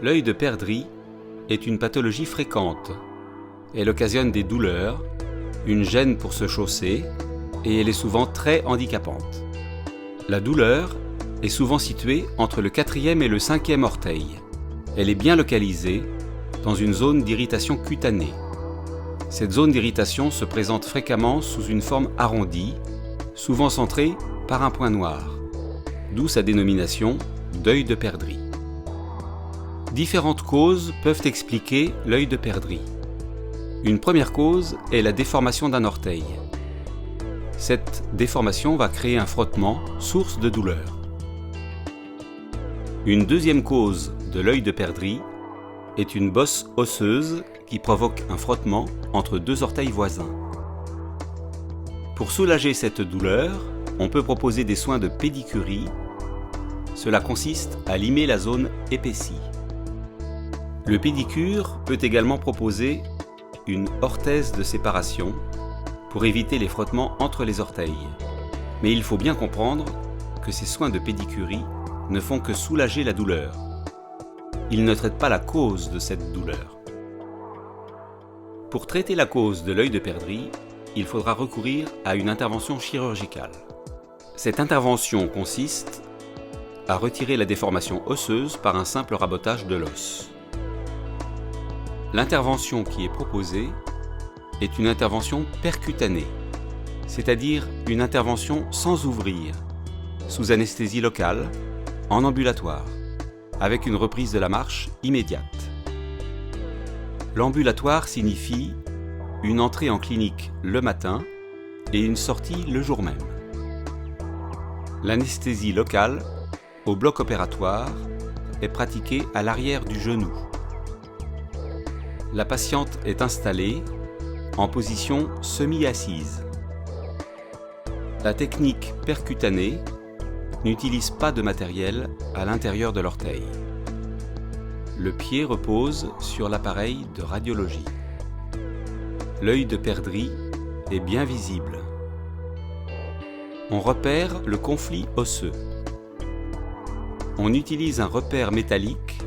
L'œil de perdrix est une pathologie fréquente. Elle occasionne des douleurs, une gêne pour se chausser et elle est souvent très handicapante. La douleur est souvent située entre le 4e et le 5e orteil. Elle est bien localisée dans une zone d'irritation cutanée. Cette zone d'irritation se présente fréquemment sous une forme arrondie, souvent centrée par un point noir, d'où sa dénomination d'œil de perdrix. Différentes causes peuvent expliquer l'œil de perdrix. Une première cause est la déformation d'un orteil. Cette déformation va créer un frottement, source de douleur. Une deuxième cause de l'œil de perdrix est une bosse osseuse qui provoque un frottement entre deux orteils voisins. Pour soulager cette douleur, on peut proposer des soins de pédicurie. Cela consiste à limer la zone épaissie. Le pédicure peut également proposer une orthèse de séparation pour éviter les frottements entre les orteils. Mais il faut bien comprendre que ces soins de pédicurie ne font que soulager la douleur. Ils ne traitent pas la cause de cette douleur. Pour traiter la cause de l'œil de perdrix, il faudra recourir à une intervention chirurgicale. Cette intervention consiste à retirer la déformation osseuse par un simple rabotage de l'os. L'intervention qui est proposée est une intervention percutanée, c'est-à-dire une intervention sans ouvrir, sous anesthésie locale, en ambulatoire, avec une reprise de la marche immédiate. L'ambulatoire signifie une entrée en clinique le matin et une sortie le jour même. L'anesthésie locale, au bloc opératoire, est pratiquée à l'arrière du genou. La patiente est installée en position semi-assise. La technique percutanée n'utilise pas de matériel à l'intérieur de l'orteil. Le pied repose sur l'appareil de radiologie. L'œil de perdrix est bien visible. On repère le conflit osseux. On utilise un repère métallique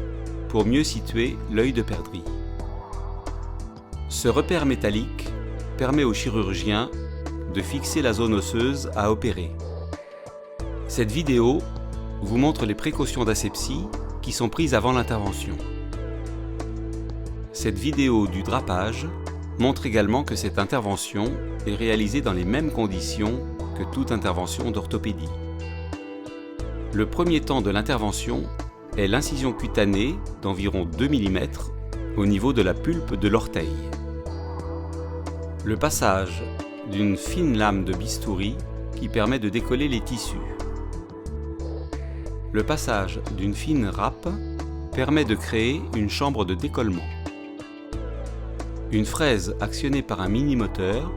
pour mieux situer l'œil de perdrix. Ce repère métallique permet au chirurgien de fixer la zone osseuse à opérer. Cette vidéo vous montre les précautions d'asepsie qui sont prises avant l'intervention. Cette vidéo du drapage montre également que cette intervention est réalisée dans les mêmes conditions que toute intervention d'orthopédie. Le premier temps de l'intervention est l'incision cutanée d'environ 2 mm au niveau de la pulpe de l'orteil. Le passage d'une fine lame de bistouri qui permet de décoller les tissus. Le passage d'une fine râpe permet de créer une chambre de décollement. Une fraise actionnée par un mini-moteur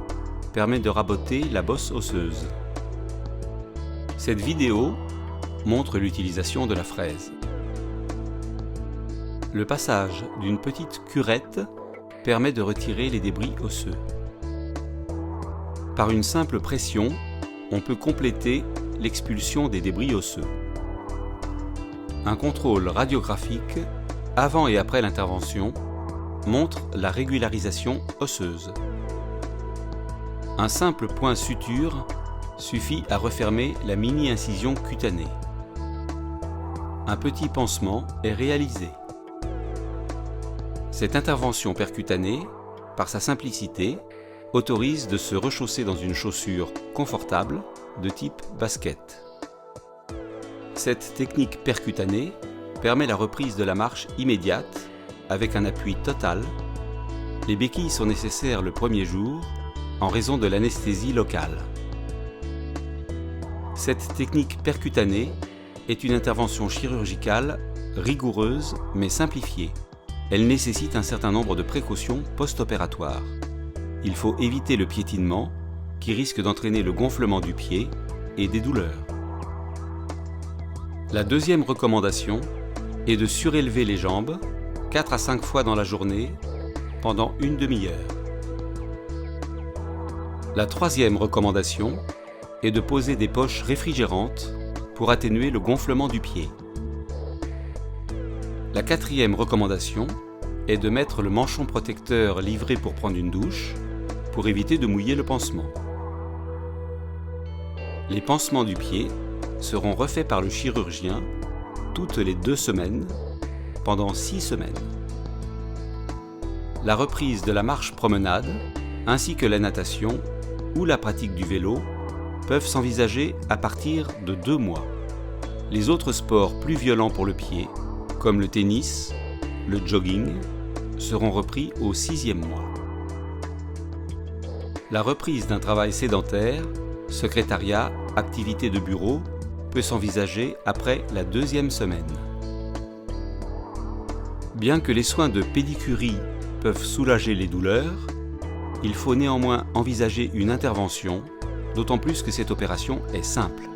permet de raboter la bosse osseuse. Cette vidéo montre l'utilisation de la fraise. Le passage d'une petite curette permet de retirer les débris osseux. Par une simple pression, on peut compléter l'expulsion des débris osseux. Un contrôle radiographique avant et après l'intervention montre la régularisation osseuse. Un simple point suture suffit à refermer la mini-incision cutanée. Un petit pansement est réalisé. Cette intervention percutanée, par sa simplicité, autorise de se rechausser dans une chaussure confortable de type basket. Cette technique percutanée permet la reprise de la marche immédiate avec un appui total. Les béquilles sont nécessaires le premier jour en raison de l'anesthésie locale. Cette technique percutanée est une intervention chirurgicale rigoureuse mais simplifiée. Elle nécessite un certain nombre de précautions post-opératoires. Il faut éviter le piétinement qui risque d'entraîner le gonflement du pied et des douleurs. La deuxième recommandation est de surélever les jambes 4 à 5 fois dans la journée pendant une demi-heure. La troisième recommandation est de poser des poches réfrigérantes pour atténuer le gonflement du pied. La quatrième recommandation est de mettre le manchon protecteur livré pour prendre une douche pour éviter de mouiller le pansement. Les pansements du pied seront refaits par le chirurgien toutes les 2 semaines pendant 6 semaines. La reprise de la marche-promenade ainsi que la natation ou la pratique du vélo peuvent s'envisager à partir de 2 mois. Les autres sports plus violents pour le pied, comme le tennis, le jogging, seront repris au 6e mois. La reprise d'un travail sédentaire, secrétariat, activité de bureau, peut s'envisager après la 2e semaine. Bien que les soins de pédicurie peuvent soulager les douleurs, il faut néanmoins envisager une intervention, d'autant plus que cette opération est simple.